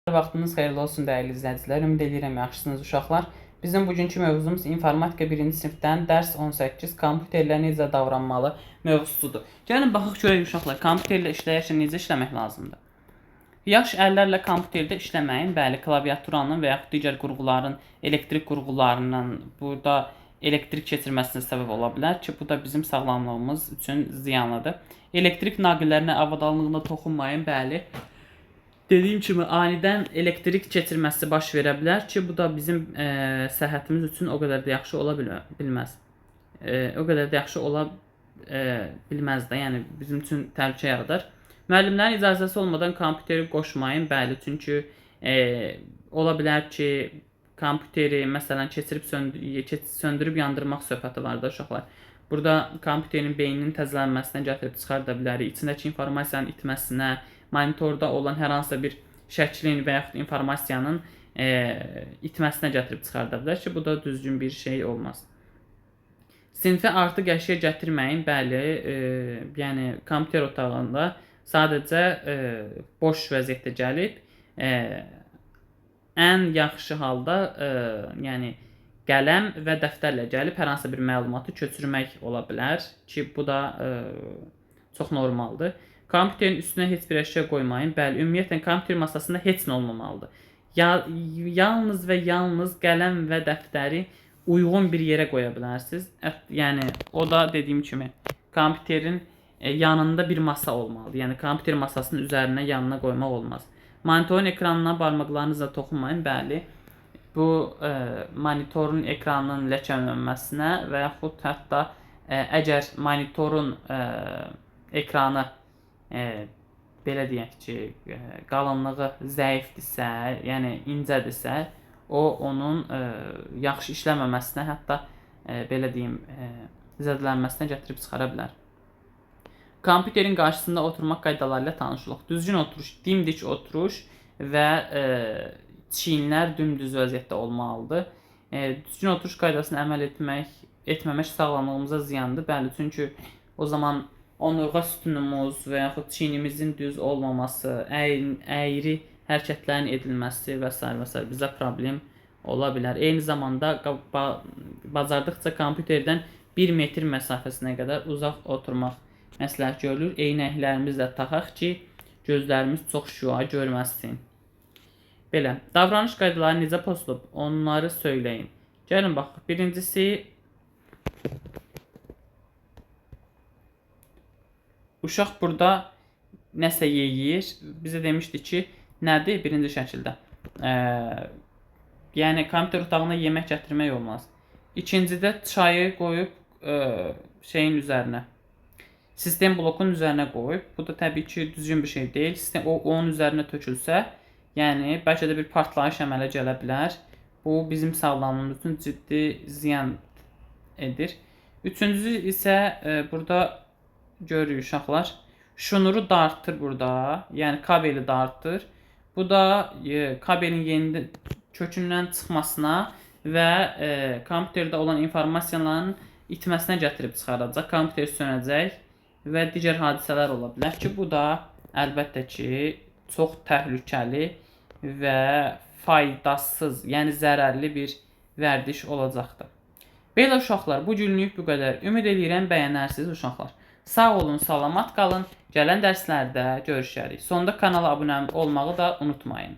Vaxtınız xeyirli olsun dəyərli izləyicilər. Ümid edirəm yaxşısınız uşaqlar. Bizim bugünkü mövzumuz informatika 1-ci sinifdən dərs 18 kompüterlə necə davranmalı mövzusudur. Gəlin baxaq görək uşaqlar, kompüterlə işləyərkən necə işləmək lazımdır. Yaxşı əllərlə kompüterdə işləməyin, bəli, klaviaturanın və yaxud digər qurğuların, elektrik qurğularının burada elektrik keçirməsinə səbəb ola bilər ki, bu da bizim sağlamlığımız üçün ziyanlıdır. Elektrik naqillərinə, avadanlığına toxunmayın, bəli. Dediyim kimi anidən elektrik keçirməsi baş verə bilər ki, bu da bizim səhhətimiz üçün o qədər də yaxşı ola bilməz. O qədər də yaxşı ola bilməz də, yəni bizim üçün təhlükə yaradır. Müəllimlərin icazəsi olmadan kompüteri qoşmayın, bəli, çünki ola bilər ki, kompüteri məsələn keçirib söndürüb yandırmaq söhbəti var da uşaqlar. Burada kompüterin beyninin təzələnməsinə gətirib çıxarda bilər, içindəki informasiyanın itməsinə, monitorda olan hər hansısa bir şəklin və yaxud informasiyanın itməsinə gətirib çıxarda bilər ki, bu da düzgün bir şey olmaz. Sinifə artıq əşya gətirməyin, bəli, yəni kompüter otağında sadəcə boş vəziyyətdə gəlib, ən yaxşı halda yəni qələm və dəftərlə gəlib hər hansı bir məlumatı köçürmək ola bilər ki, bu da çox normaldır. Kompüterin üstünə heç bir əşya qoymayın. Bəli, ümumiyyətlə kompüter masasında heç nə olmamalıdır. Yalnız və yalnız qələm və dəftəri uyğun bir yerə qoya bilərsiniz. Yəni o da dediyim kimi kompüterin yanında bir masa olmalıdır. Yəni kompüter masasının üzərinə yanına qoymaq olmaz. Monitorun ekranına barmaqlarınızla toxunmayın. Bəli, bu monitorun ekranının ləkələnməsinə və yaxud hətta əgər monitorun ekranı belə deyək ki, qalınlığı zəifdirsə, yəni incədirsə, o onun yaxşı işləməməsinə, hətta belə deyim, zədələnməsinə gətirib çıxara bilər. Kompüterin qarşısında oturmaq qaydaları ilə tanışılıq. Düzgün oturuş, dimdik oturuş və çiyinlər dümdüz vəziyyətdə olmalıdır. Düzgün oturuş qaydasına əməl etməmək sağlamlığımıza ziyandır. Bəli, çünki o zaman onurğa sütunumuz və yaxud çiynimizin düz olmaması, əyri hərəkətlərin edilməsi və s. bizə problem ola bilər. Eyni zamanda bacardıqca kompüterdən 1 metr məsafəsinə qədər uzaq oturmaq məsləhət görülür. Eynəklərimizi də taxaq ki, gözlərimiz çox şüa görməsin. Belə, davranış qaydaları necə pozulub, onları söyləyin. Gəlin baxaq, birincisi uşaq burada nəsə yeyir. Bizə demişdi ki, nədir? Birinci şəkildə. Yəni, kompüter otağına yemək gətirmək olmaz. İkincidə çayı qoyub şeyin üzərinə, sistem blokun üzərinə qoyub. Bu da təbii ki, düzgün bir şey deyil. O, onun üzərinə tökülsə, yəni, bəlkə də bir partlayış əmələ gələ bilər. Bu, bizim sağlamlığımız üçün ciddi ziyan edir. Üçüncüsü isə burada görürük uşaqlar, şnuru dartır burada, yəni kabeli dartır. Bu da kabelin yeni kökündən çıxmasına və kompüterdə olan informasiyaların itməsinə gətirib çıxaracaq. Kompüter sönəcək və digər hadisələr ola bilər ki, bu da əlbəttə ki, çox təhlükəli və faydasız, yəni zərərli bir vərdiş olacaqdır. Belə uşaqlar, bu günlük bu qədər. Ümid edirəm bəyənərsiniz uşaqlar. Sağ olun, salamat qalın. Gələn dərslərdə görüşərik. Sonda kanala abunə olmağı da unutmayın.